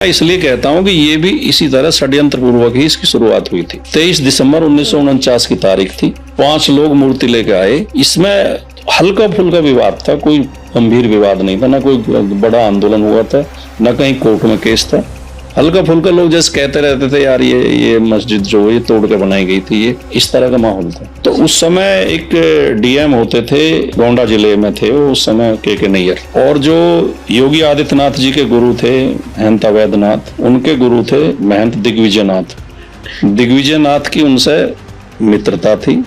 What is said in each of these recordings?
इसलिए कहता हूं कि ये भी इसी तरह षड्यंत्र पूर्वक ही इसकी शुरुआत हुई थी। 23 दिसंबर 1949 की तारीख थी। 5 लोग मूर्ति लेके आए। इसमें हल्का फुल्का विवाद था, कोई गंभीर विवाद नहीं था, ना कोई बड़ा आंदोलन हुआ था, ना कहीं कोर्ट में केस था। हल्का फुल्का लोग जैसे कहते रहते थे यार ये मस्जिद जो है ये तोड़ के बनाई गई थी, ये इस तरह का माहौल था। तो उस समय एक डीएम होते थे, गोंडा जिले में थे वो उस समय के नैयर, और जो योगी आदित्यनाथ जी के गुरु थे महंत अवैधनाथ, उनके गुरु थे महंत दिग्विजयनाथ। दिग्विजयनाथ की उनसे मित्रता थी।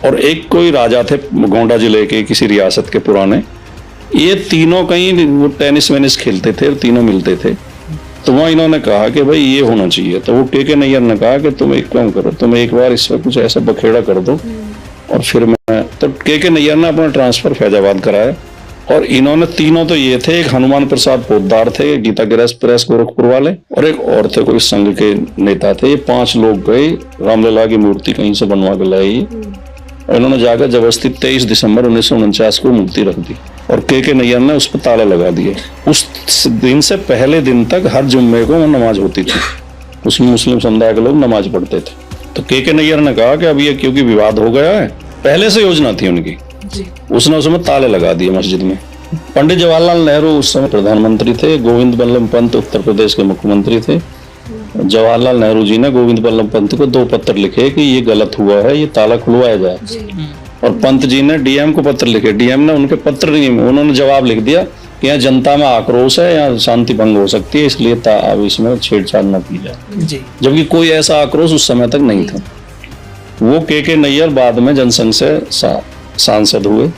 और एक कोई राजा थे गोंडा जिले के किसी रियासत के पुराने, ये तीनों कहीं वो टेनिस वेनिस खेलते थे और तीनों मिलते थे। तो वहाँ इन्होंने कहा कि भाई ये होना चाहिए। तो वो के नैयर ने कहा कि तुम एक काम करो, तुम एक बार इस पर कुछ ऐसा बखेड़ा कर दो और फिर मैं, तो के नैयर ने अपना ट्रांसफर फैजाबाद कराया। और इन्होंने तीनों तो ये थे, एक हनुमान प्रसाद पोद्दार थे गीता प्रेस गोरखपुर वाले, और एक और थे कोई संघ के नेता थे। ये 5 लोग गए, रामलला की मूर्ति कहीं से बनवा के लाई और इन्होंने जाकर जबरदस्ती 23 दिसंबर 1949 को मूर्ति रख दी और के नैयर ने उस पर ताला लगा दिया। उस दिन से पहले दिन तक हर जुम्मे को नमाज होती थी, उसमें मुस्लिम समुदाय के लोग नमाज पढ़ते थे। तो के नैयर ने कहा कि अब ये क्योंकि विवाद हो गया है, पहले से योजना थी उनकी, उसने उसमें ताले लगा दिए मस्जिद में। पंडित जवाहरलाल नेहरू उस समय प्रधानमंत्री थे, गोविंद बल्लभ पंत उत्तर प्रदेश के मुख्यमंत्री थे। जवाहरलाल नेहरू जी ने गोविंद बल्लभ पंत को 2 पत्र लिखे कि ये गलत हुआ है, ये ताला खुलवाया जाए। और पंत जी ने डीएम को पत्र लिखे, डीएम ने उनके पत्र नहीं, उन्होंने जवाब लिख दिया कि यहाँ जनता में आक्रोश है, यहाँ शांति भंग हो सकती है, इसलिए अब इसमें छेड़छाड़ न की जाए। जबकि कोई ऐसा आक्रोश उस समय तक नहीं था। वो के नैयर बाद में जनसंघ से सांसद हुए।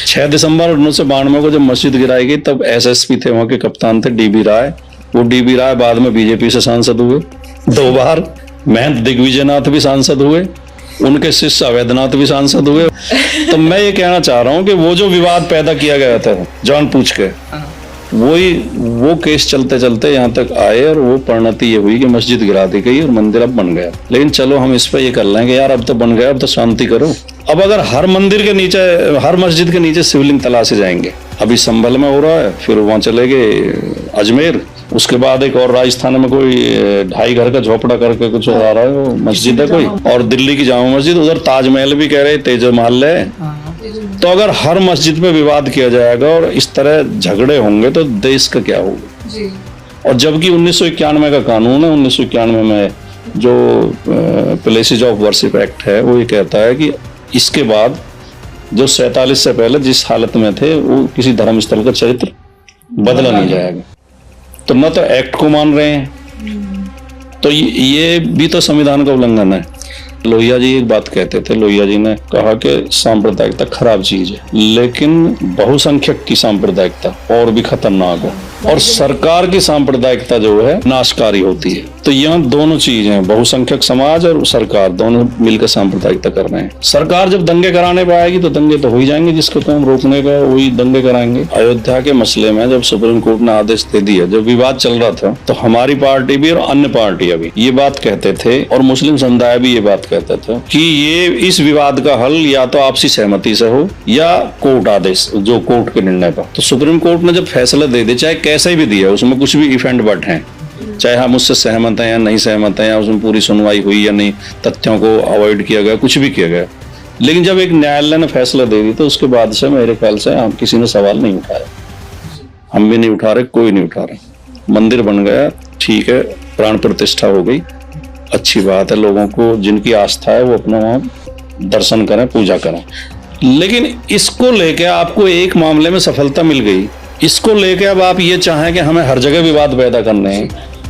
6 दिसंबर 1992 को जब मस्जिद गिराई गई तब एसएसपी थे, वहां के कप्तान थे डीबी राय। वो डीबी राय बाद में बीजेपी से सांसद हुए 2 बार। महंत दिग्विजयनाथ भी सांसद हुए, उनके शिष्य अवैधनाथ भी सांसद हुए। तो मैं ये कहना चाह रहा हूँ कि वो जो विवाद पैदा किया गया था जान पूछ के, वो केस चलते चलते यहाँ तक आए और वो परिणति ये हुई कि मस्जिद गिरा दी गई और मंदिर अब बन गया। लेकिन चलो हम इस पर ये कर लेंगे यार, अब तो बन गया, अब तो शांति करो। अब अगर हर मंदिर के नीचे, हर मस्जिद के नीचे शिवलिंग तलाशे जाएंगे, अभी संभल में हो रहा है, फिर वहां चले गए अजमेर, उसके बाद एक और राजस्थान में कोई 2.5 घर का झोपड़ा करके कुछ आ रहा है, वो मस्जिद है कोई, और दिल्ली की जामा मस्जिद, उधर ताजमहल भी कह रहे तेज महल है। तो अगर हर मस्जिद में विवाद किया जाएगा और इस तरह झगड़े होंगे तो देश का क्या होगा। और जबकि 1991 का कानून है, 1991 में जो प्लेसेस ऑफ वर्शिप एक्ट है वो ये कहता है कि इसके बाद जो 47 से पहले जिस हालत में थे वो किसी धर्म स्थल का चरित्र बदला नहीं जाएगा। तो न तो एक्ट को मान रहे हैं, तो ये भी तो संविधान का उल्लंघन है। लोहिया जी एक बात कहते थे, लोहिया जी ने कहा कि सांप्रदायिकता खराब चीज है, लेकिन बहुसंख्यक की सांप्रदायिकता और भी खतरनाक है, और सरकार की सांप्रदायिकता जो है नाशकारी होती है। तो यहाँ दोनों चीज हैं, बहुसंख्यक समाज और सरकार दोनों मिलकर सांप्रदायिकता कर रहे हैं। सरकार जब दंगे कराने पर आएगी तो दंगे तो हो ही जाएंगे, जिसको काम रोकने का वही दंगे कराएंगे। अयोध्या के मसले में जब सुप्रीम कोर्ट ने आदेश दे दिया, जब विवाद चल रहा था, तो हमारी पार्टी भी और अन्य पार्टियां भी ये बात कहते थे और मुस्लिम समुदाय भी ये बात कहता था कि ये इस विवाद का हल या तो आपसी सहमति से हो या कोर्ट आदेश, जो कोर्ट के निर्णय पर। तो सुप्रीम कोर्ट ने जब फैसला दे दिया, चाहे कैसे भी दिया, उसमें कुछ भी इफ एंड बट है, चाहे हम उससे सहमत हैं या नहीं सहमत हैं, या उसमें पूरी सुनवाई हुई या नहीं, तथ्यों को अवॉइड किया गया, कुछ भी किया गया, लेकिन जब एक न्यायालय ने फैसला दे दी तो उसके बाद से मेरे ख्याल से हम किसी ने सवाल नहीं उठाया, हम भी नहीं उठा रहे, कोई नहीं उठा रहे। मंदिर बन गया, ठीक है, प्राण प्रतिष्ठा हो गई, अच्छी बात है, लोगों को जिनकी आस्था है वो अपना वहां दर्शन करें, पूजा करें। लेकिन इसको लेके आपको एक मामले में सफलता मिल गई, इसको लेके अब आप ये चाहें कि हमें हर जगह विवाद पैदा करने हैं,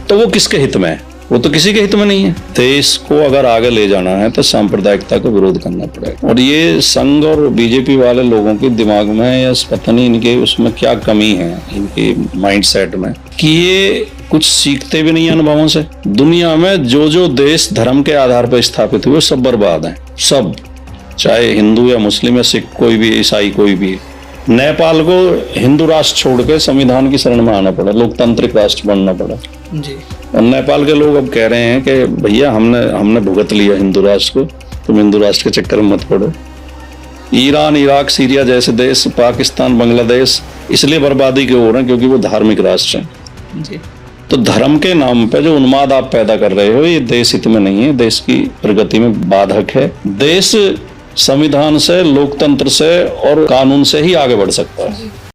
तो वो किसके हित में है? वो तो किसी के हित में नहीं है। देश को अगर आगे ले जाना है तो सांप्रदायिकता का विरोध करना पड़ेगा। और ये संघ और बीजेपी वाले लोगों के दिमाग में या पता नहीं इनके उसमें क्या कमी है, इनके माइंडसेट में, कि ये कुछ सीखते भी नहीं है अनुभवों से। दुनिया में जो देश धर्म के आधार पर स्थापित हुए सब बर्बाद हैं, सब, चाहे हिंदू या मुस्लिम या सिख, कोई भी, ईसाई, कोई भी। नेपाल को हिंदू राष्ट्र छोड़ के संविधान की शरण में आना पड़ा, लोकतांत्रिक राष्ट्र बनना पड़ा जी। और नेपाल के लोग अब कह रहे हैं कि भैया हमने भुगत लिया हिंदू राष्ट्र को, तुम हिंदू राष्ट्र के चक्कर में मत पड़ो। ईरान, इराक, सीरिया जैसे देश, पाकिस्तान, बांग्लादेश, इसलिए बर्बादी की ओर हैं क्योंकि वो धार्मिक राष्ट्र हैं। जी। तो धर्म के नाम पे जो उन्माद आप पैदा कर रहे हो, ये देश हित में नहीं है, देश की प्रगति में बाधक है। देश संविधान से, लोकतंत्र से और कानून से ही आगे बढ़ सकता है।